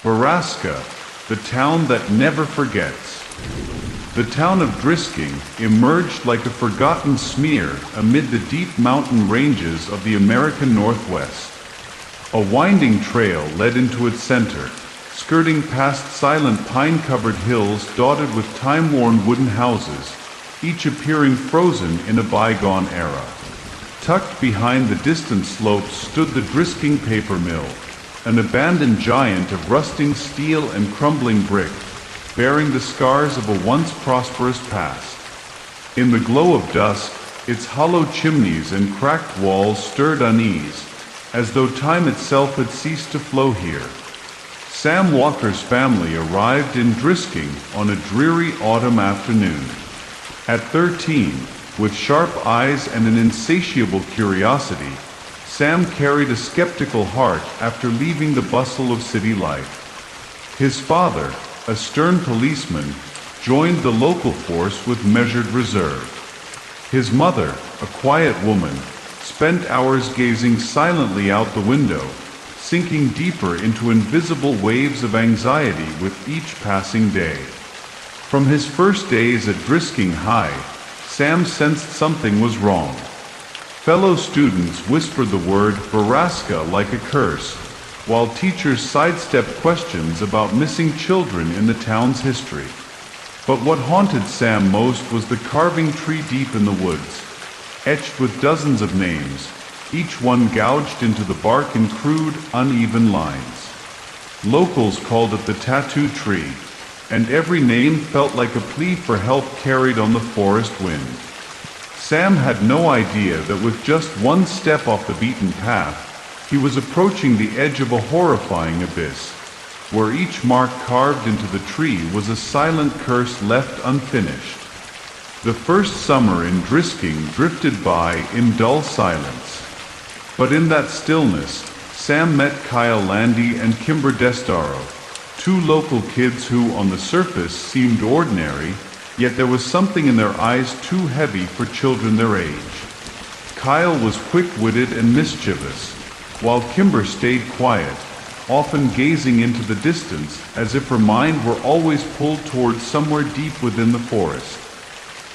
Barasa, the town that never forgets. The town of Drisking emerged like a forgotten smear amid the deep mountain ranges of the American Northwest. A winding trail led into its center, skirting past silent pine-covered hills dotted with time-worn wooden houses, each appearing frozen in a bygone era. Tucked behind the distant slopes stood the Drisking paper mill, an abandoned giant of rusting steel and crumbling brick, bearing the scars of a once prosperous past. In the glow of dusk, its hollow chimneys and cracked walls stirred unease, as though time itself had ceased to flow here. Sam Walker's family arrived in Drisking on a dreary autumn afternoon. At 13, with sharp eyes and an insatiable curiosity, Sam carried a skeptical heart after leaving the bustle of city life. His father, a stern policeman, joined the local force with measured reserve. His mother, a quiet woman, spent hours gazing silently out the window, sinking deeper into invisible waves of anxiety with each passing day. From his first days at Drisking High, Sam sensed something was wrong. Fellow students whispered the word Barasa like a curse, while teachers sidestepped questions about missing children in the town's history. But what haunted Sam most was the carving tree deep in the woods, etched with dozens of names, each one gouged into the bark in crude, uneven lines. Locals called it the tattoo tree, and every name felt like a plea for help carried on the forest wind. Sam had no idea that with just one step off the beaten path, he was approaching the edge of a horrifying abyss, where each mark carved into the tree was a silent curse left unfinished. The first summer in Drisking drifted by in dull silence. But in that stillness, Sam met Kyle Landy and Kimber Destaro, two local kids who, on the surface, seemed ordinary, yet there was something in their eyes too heavy for children their age. Kyle was quick-witted and mischievous, while Kimber stayed quiet, often gazing into the distance as if her mind were always pulled towards somewhere deep within the forest.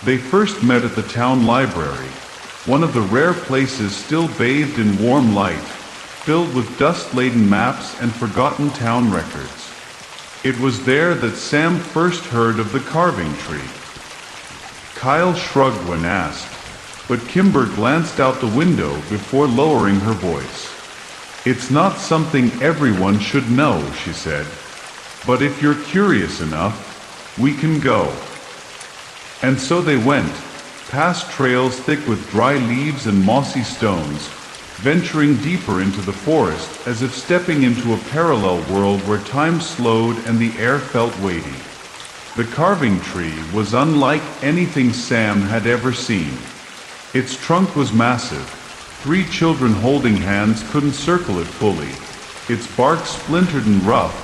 They first met at the town library, one of the rare places still bathed in warm light, filled with dust-laden maps and forgotten town records. It was there that Sam first heard of the carving tree. Kyle shrugged when asked, but Kimber glanced out the window before lowering her voice. "It's not something everyone should know," she said, "but if you're curious enough, we can go." And so they went, past trails thick with dry leaves and mossy stones, venturing deeper into the forest as if stepping into a parallel world where time slowed and the air felt weighty. The carving tree was unlike anything Sam had ever seen. Its trunk was massive. 3 children holding hands couldn't circle it fully. Its bark splintered and rough,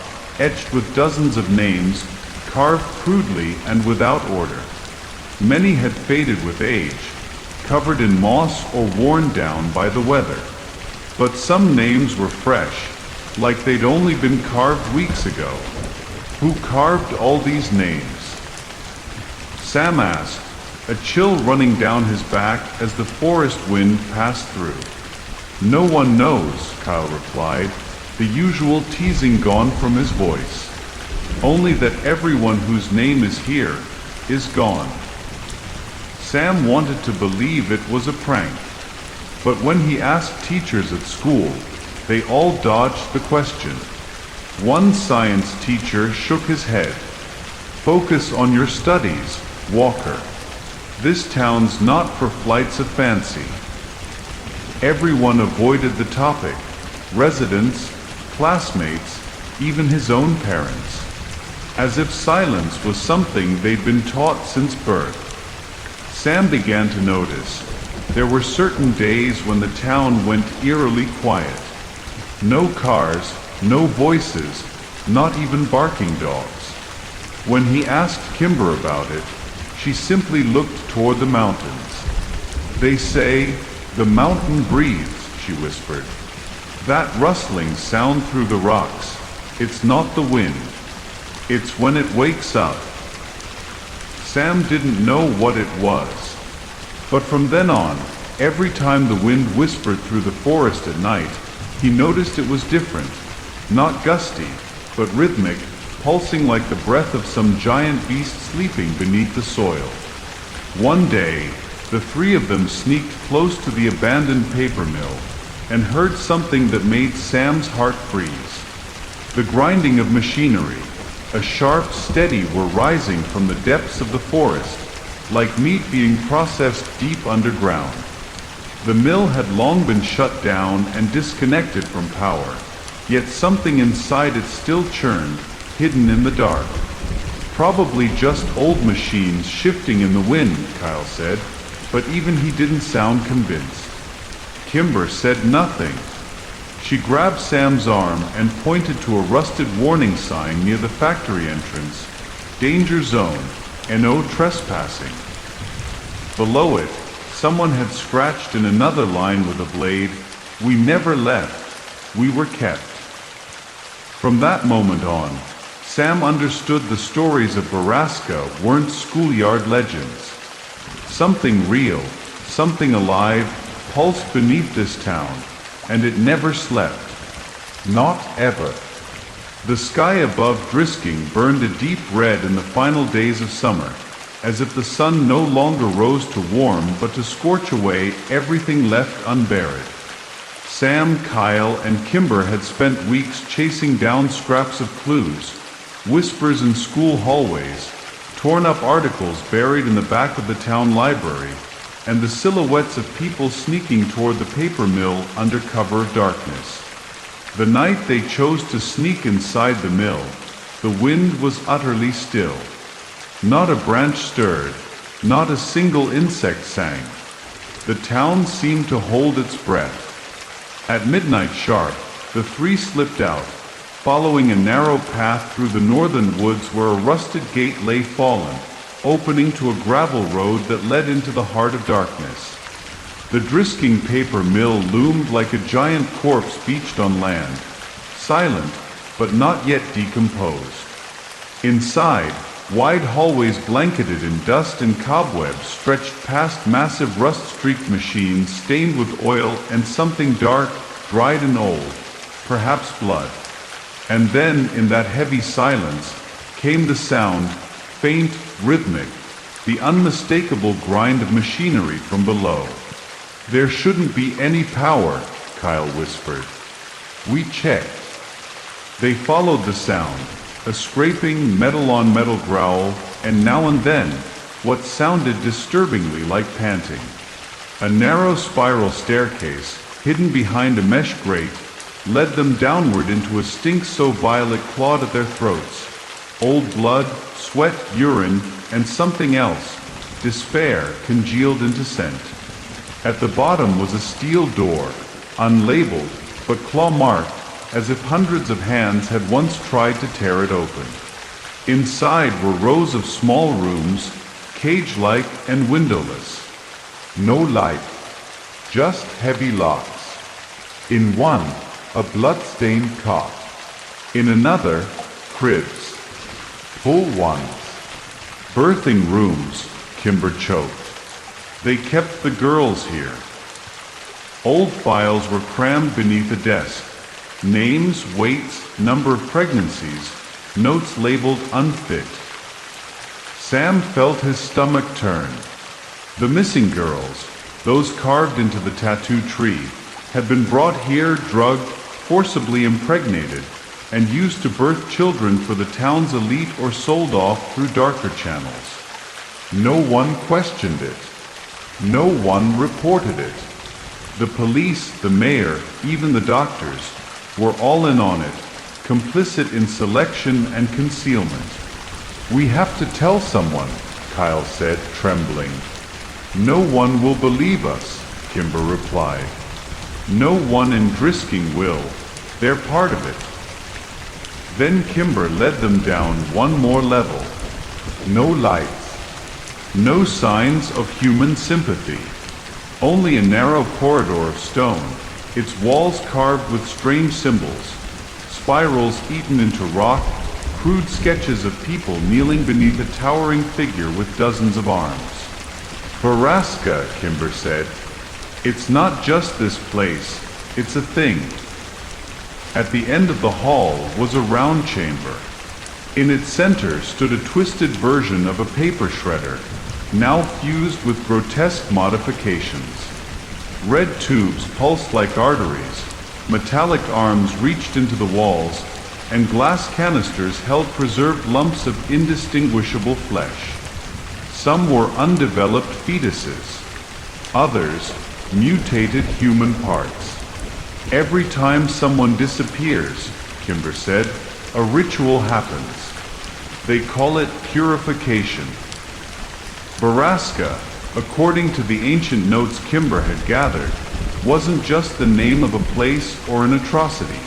etched with dozens of names, carved crudely and without order. Many had faded with age, covered in moss or worn down by the weather. But some names were fresh, like they'd only been carved weeks ago. Who carved all these names? Sam asked, a chill running down his back as the forest wind passed through. "No one knows," Kyle replied, the usual teasing gone from his voice. "Only that everyone whose name is here is gone." Sam wanted to believe it was a prank, but when he asked teachers at school, they all dodged the question. One science teacher shook his head. "Focus on your studies, Walker. This town's not for flights of fancy." Everyone avoided the topic, residents, classmates, even his own parents, as if silence was something they'd been taught since birth. Sam began to notice there were certain days when the town went eerily quiet. No cars, no voices, not even barking dogs. When he asked Kimber about it, she simply looked toward the mountains. "They say, the mountain breathes," she whispered. "That rustling sound through the rocks. It's not the wind. It's when it wakes up. Sam didn't know what it was. But from then on, every time the wind whispered through the forest at night, he noticed it was different. Not gusty, but rhythmic, pulsing like the breath of some giant beast sleeping beneath the soil. One day, the three of them sneaked close to the abandoned paper mill and heard something that made Sam's heart freeze. The grinding of machinery, a sharp, steady whir rising from the depths of the forest, like meat being processed deep underground. The mill had long been shut down and disconnected from power, yet something inside it still churned, hidden in the dark. Probably just old machines shifting in the wind, Kyle said, but even he didn't sound convinced. Kimber said nothing. She grabbed Sam's arm and pointed to a rusted warning sign near the factory entrance. Danger zone, no trespassing. Below it, someone had scratched in another line with a blade, "We never left. We were kept." From that moment on, Sam understood the stories of Barasa weren't schoolyard legends. Something real, something alive, pulsed beneath this town, and it never slept. Not ever. The sky above Drisking burned a deep red in the final days of summer, as if the sun no longer rose to warm but to scorch away everything left unburied. Sam, Kyle, and Kimber had spent weeks chasing down scraps of clues, whispers in school hallways, torn up articles buried in the back of the town library, and the silhouettes of people sneaking toward the paper mill under cover of darkness. The night they chose to sneak inside the mill, the wind was utterly still. Not a branch stirred, not a single insect sang. The town seemed to hold its breath. At midnight sharp, the three slipped out, following a narrow path through the northern woods where a rusted gate lay fallen, opening to a gravel road that led into the heart of darkness. The Drisking paper mill loomed like a giant corpse beached on land, silent but not yet decomposed. Inside, wide hallways blanketed in dust and cobwebs stretched past massive rust-streaked machines stained with oil and something dark, dried and old, perhaps blood. And then, in that heavy silence, came the sound, faint, rhythmic, the unmistakable grind of machinery from below. "There shouldn't be any power," Kyle whispered. "We checked." They followed the sound, a scraping, metal-on-metal growl, and now and then, what sounded disturbingly like panting. A narrow spiral staircase, hidden behind a mesh grate, led them downward into a stink so vile it clawed at their throats. Old blood, sweat, urine, and something else, despair, congealed into scent. At the bottom was a steel door, unlabeled, but claw-marked, as if hundreds of hands had once tried to tear it open. Inside were rows of small rooms, cage-like and windowless. No light, just heavy locks. In one, a blood-stained cot. In another, cribs. Full ones. Birthing rooms, Kimber choked. They kept the girls here. Old files were crammed beneath a desk. Names, weights, number of pregnancies, notes labeled unfit. Sam felt his stomach turn. The missing girls, those carved into the tattoo tree, had been brought here drugged, forcibly impregnated, and used to birth children for the town's elite or sold off through darker channels. No one questioned it. No one reported it. The police, the mayor, even the doctors, were all in on it, complicit in selection and concealment. "We have to tell someone," Kyle said, trembling. "No one will believe us," Kimber replied. "No one in Drisking will. They're part of it." Then Kimber led them down one more level. No lights. No signs of human sympathy. Only a narrow corridor of stone, its walls carved with strange symbols. spirals eaten into rock, crude sketches of people kneeling beneath a towering figure with dozens of arms. Barasa, Kimber said. It's not just this place, it's a thing. At the end of the hall was a round chamber. In its center stood a twisted version of a paper shredder, now fused with grotesque modifications. Red tubes pulsed like arteries, metallic arms reached into the walls, and glass canisters held preserved lumps of indistinguishable flesh. Some were undeveloped fetuses, others mutated human parts. Every time someone disappears, Kimber said, a ritual happens. They call it purification. Barasa, according to the ancient notes Kimber had gathered, wasn't just the name of a place or an atrocity.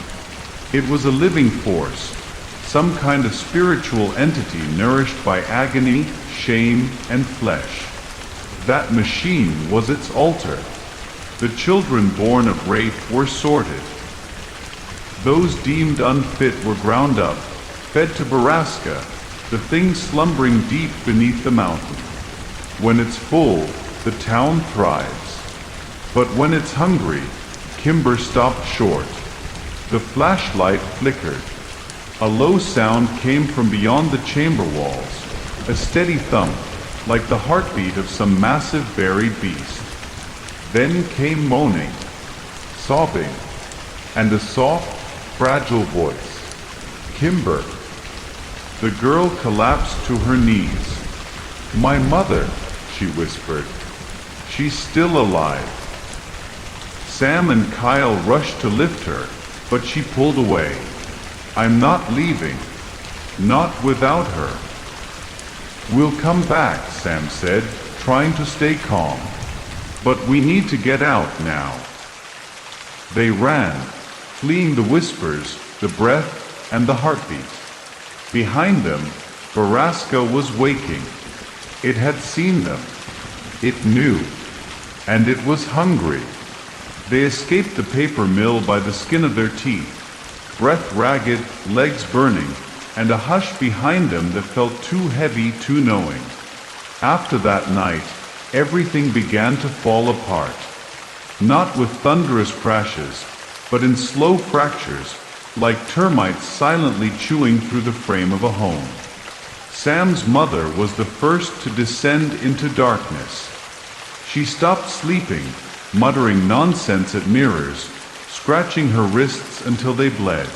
It was a living force, some kind of spiritual entity nourished by agony, shame, and flesh. That machine was its altar. The children born of rape were sorted. Those deemed unfit were ground up, fed to Barasa, the thing slumbering deep beneath the mountain. When it's full, the town thrives. But when it's hungry, Kimber stopped short. The flashlight flickered. A low sound came from beyond the chamber walls, a steady thump, like the heartbeat of some massive buried beast. Then came moaning, sobbing, and a soft, fragile voice. Kimber. The girl collapsed to her knees. "My mother," she whispered. "She's still alive." Sam and Kyle rushed to lift her, but she pulled away. "I'm not leaving. Not without her." "We'll come back," Sam said, trying to stay calm. "But we need to get out now." They ran, fleeing the whispers, the breath, and the heartbeat. Behind them, Barasa was waking. It had seen them. It knew. And it was hungry. They escaped the paper mill by the skin of their teeth, breath ragged, legs burning, and a hush behind them that felt too heavy, too knowing. After that night, everything began to fall apart. Not with thunderous crashes, but in slow fractures, like termites silently chewing through the frame of a home. Sam's mother was the first to descend into darkness. She stopped sleeping, muttering nonsense at mirrors, scratching her wrists until they bled.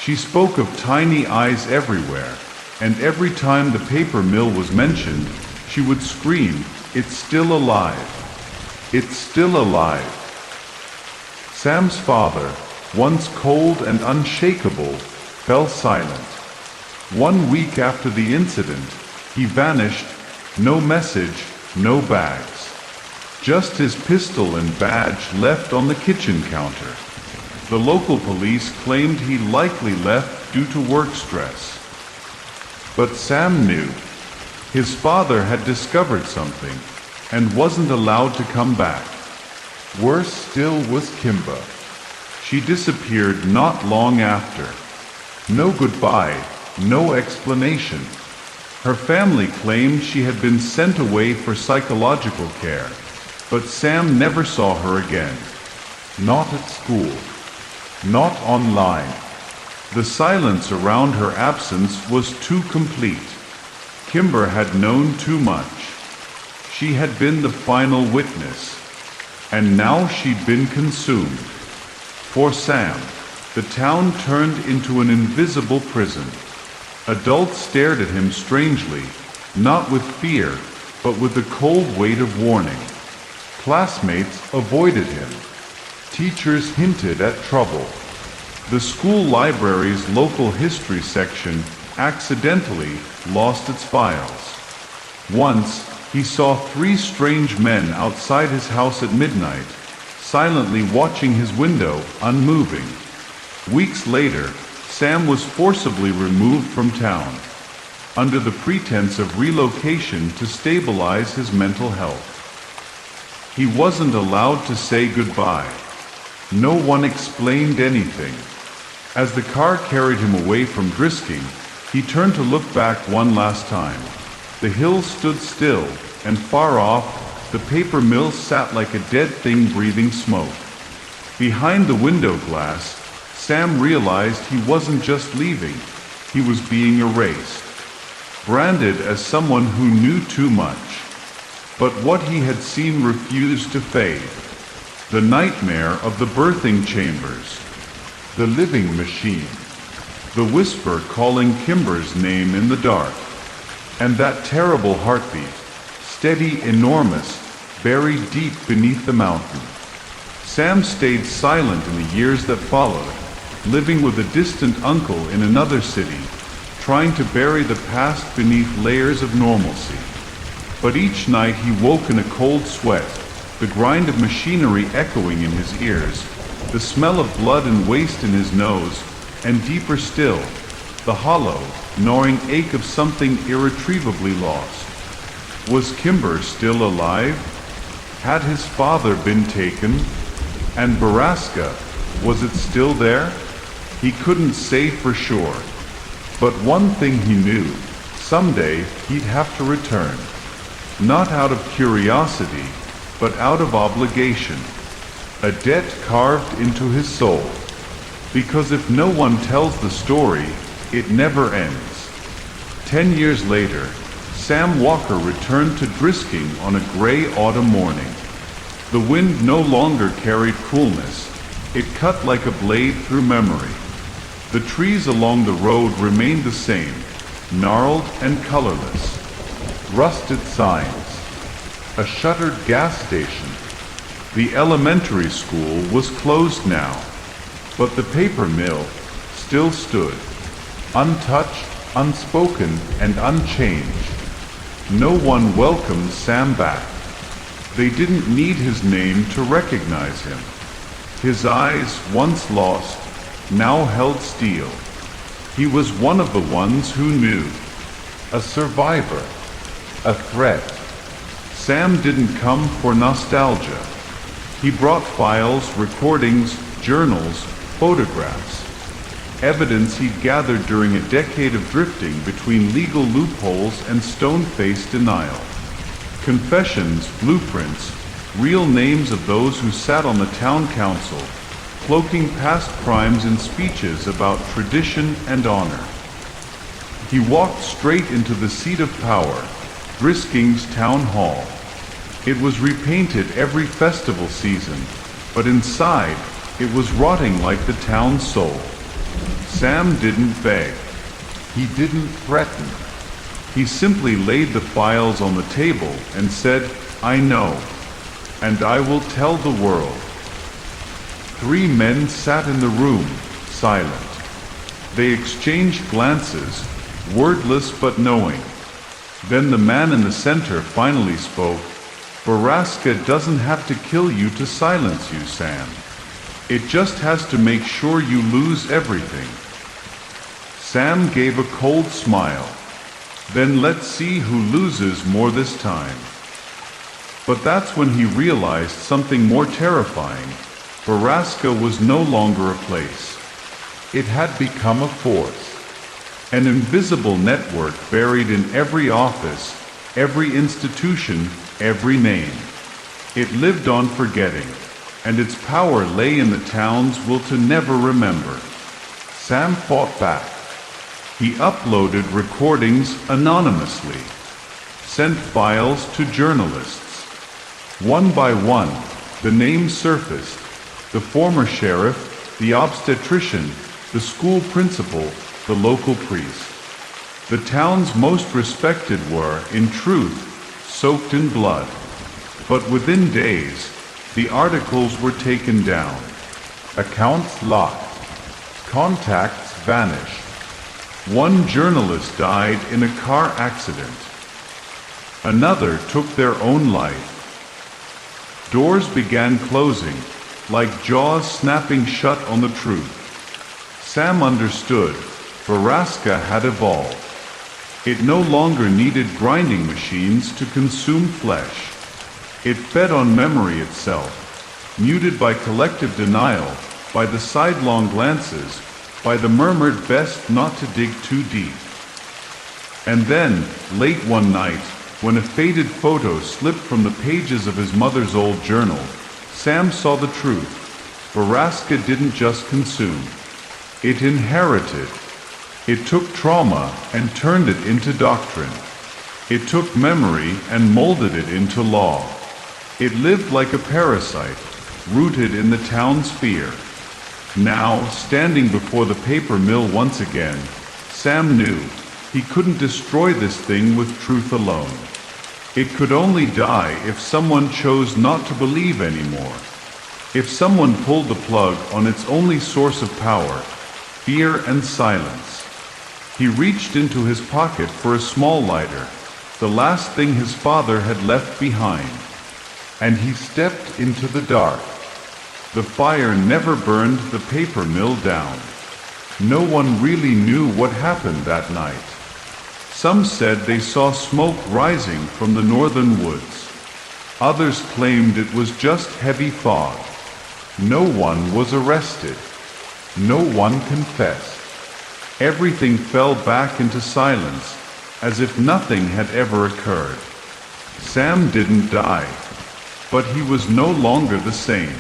She spoke of tiny eyes everywhere, and every time the paper mill was mentioned, she would scream, "It's still alive! It's still alive!" Sam's father, once cold and unshakable, fell silent. 1 week after the incident, he vanished, no message, no bags. Just his pistol and badge left on the kitchen counter. The local police claimed he likely left due to work stress. But Sam knew. His father had discovered something, and wasn't allowed to come back. Worse still was Kimber. She disappeared not long after. No goodbye, no explanation. Her family claimed she had been sent away for psychological care, but Sam never saw her again. Not at school. Not online. The silence around her absence was too complete. Kimber had known too much. She had been the final witness, and now she'd been consumed. For Sam, the town turned into an invisible prison. Adults stared at him strangely, not with fear, but with the cold weight of warning. Classmates avoided him. Teachers hinted at trouble. The school library's local history section accidentally lost its files. Once, he saw 3 strange men outside his house at midnight, silently watching his window, unmoving. Weeks later, Sam was forcibly removed from town, under the pretense of relocation to stabilize his mental health. He wasn't allowed to say goodbye. No one explained anything. As the car carried him away from Drisking, he turned to look back one last time. The hills stood still, and far off, the paper mill sat like a dead thing breathing smoke. Behind the window glass, Sam realized he wasn't just leaving, he was being erased, branded as someone who knew too much. But what he had seen refused to fade. The nightmare of the birthing chambers, the living machine, the whisper calling Kimber's name in the dark, and that terrible heartbeat, steady, enormous, buried deep beneath the mountain. Sam stayed silent in the years that followed, living with a distant uncle in another city, trying to bury the past beneath layers of normalcy. But each night he woke in a cold sweat, the grind of machinery echoing in his ears, the smell of blood and waste in his nose, and deeper still, the hollow, gnawing ache of something irretrievably lost. Was Kimber still alive? Had his father been taken? And Barasa, was it still there? He couldn't say for sure. But one thing he knew, someday he'd have to return. Not out of curiosity, but out of obligation. A debt carved into his soul. Because if no one tells the story, it never ends. 10 years later, Sam Walker returned to Drisking on a gray autumn morning. The wind no longer carried coolness. It cut like a blade through memory. The trees along the road remained the same, gnarled and colorless. Rusted signs. A shuttered gas station. The elementary school was closed now, but the paper mill still stood, untouched, unspoken, and unchanged. No one welcomed Sam back. They didn't need his name to recognize him. His eyes, once lost, now held steel. He was one of the ones who knew. A survivor. A threat. Sam didn't come for nostalgia. He brought files, recordings, journals, photographs. Evidence he'd gathered during a decade of drifting between legal loopholes and stone-faced denial. Confessions, blueprints, real names of those who sat on the town council, cloaking past crimes in speeches about tradition and honor. He walked straight into the seat of power, Drisking's town hall. It was repainted every festival season, but inside, it was rotting like the town's soul. Sam didn't beg. He didn't threaten. He simply laid the files on the table and said, "I know, and I will tell the world." 3 men sat in the room, silent. They exchanged glances, wordless but knowing. Then the man in the center finally spoke. "Barasa doesn't have to kill you to silence you, Sam. It just has to make sure you lose everything." Sam gave a cold smile. "Then let's see who loses more this time." But that's when he realized something more terrifying. Barasa was no longer a place. It had become a force. An invisible network buried in every office, every institution, every name. It lived on forgetting, and its power lay in the town's will to never remember. Sam fought back. He uploaded recordings anonymously, sent files to journalists. One by one, the names surfaced: the former sheriff, the obstetrician, the school principal, the local priest. The town's most respected were, in truth, soaked in blood. But within days, the articles were taken down. Accounts locked. Contacts vanished. One journalist died in a car accident. Another took their own life. Doors began closing, like jaws snapping shut on the truth. Sam understood. Barasa had evolved. It no longer needed grinding machines to consume flesh. It fed on memory itself, muted by collective denial, by the sidelong glances, by the murmured best not to dig too deep. And then, late one night, when a faded photo slipped from the pages of his mother's old journal, Sam saw the truth. Barasa didn't just consume. It inherited. It took trauma and turned it into doctrine. It took memory and molded it into law. It lived like a parasite, rooted in the town's fear. Now, standing before the paper mill once again, Sam knew he couldn't destroy this thing with truth alone. It could only die if someone chose not to believe anymore. If someone pulled the plug on its only source of power, fear and silence. He reached into his pocket for a small lighter, the last thing his father had left behind. And he stepped into the dark. The fire never burned the paper mill down. No one really knew what happened that night. Some said they saw smoke rising from the northern woods. Others claimed it was just heavy fog. No one was arrested. No one confessed. Everything fell back into silence, as if nothing had ever occurred. Sam didn't die, but he was no longer the same.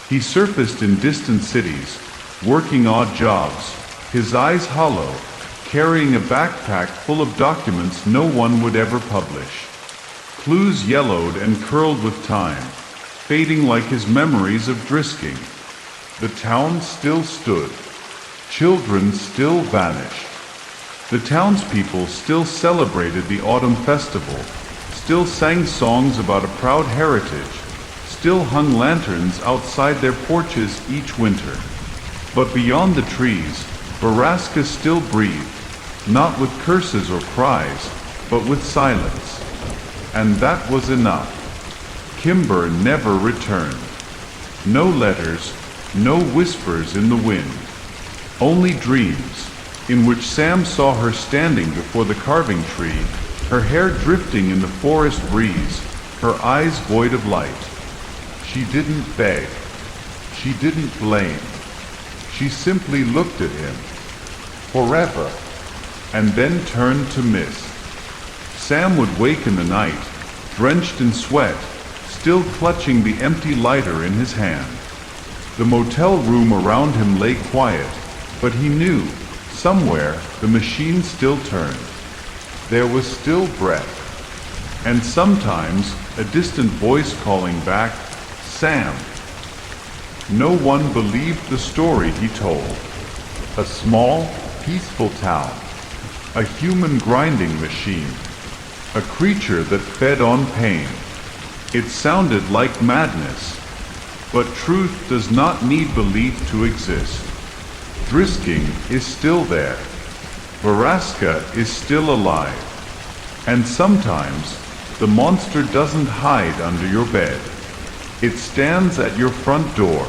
He surfaced in distant cities, working odd jobs, his eyes hollow, carrying a backpack full of documents no one would ever publish. Clues yellowed and curled with time, fading like his memories of Drisking. The town still stood. Children still vanished. The townspeople still celebrated the autumn festival, still sang songs about a proud heritage, still hung lanterns outside their porches each winter. But beyond the trees, Barasa still breathed, not with curses or cries, but with silence. And that was enough. Kimber never returned. No letters, no whispers in the wind. Only dreams, in which Sam saw her standing before the carving tree, her hair drifting in the forest breeze, her eyes void of light. She didn't beg. She didn't blame. She simply looked at him. Forever. And then turned to mist. Sam would wake in the night, drenched in sweat, still clutching the empty lighter in his hand. The motel room around him lay quiet, but he knew, somewhere, the machine still turned. There was still breath. And sometimes, a distant voice calling back, Sam. No one believed the story he told. A small, peaceful town. A human grinding machine. A creature that fed on pain. It sounded like madness. But truth does not need belief to exist. Drisking is still there. Barasa is still alive. And sometimes, the monster doesn't hide under your bed. It stands at your front door,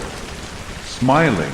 smiling,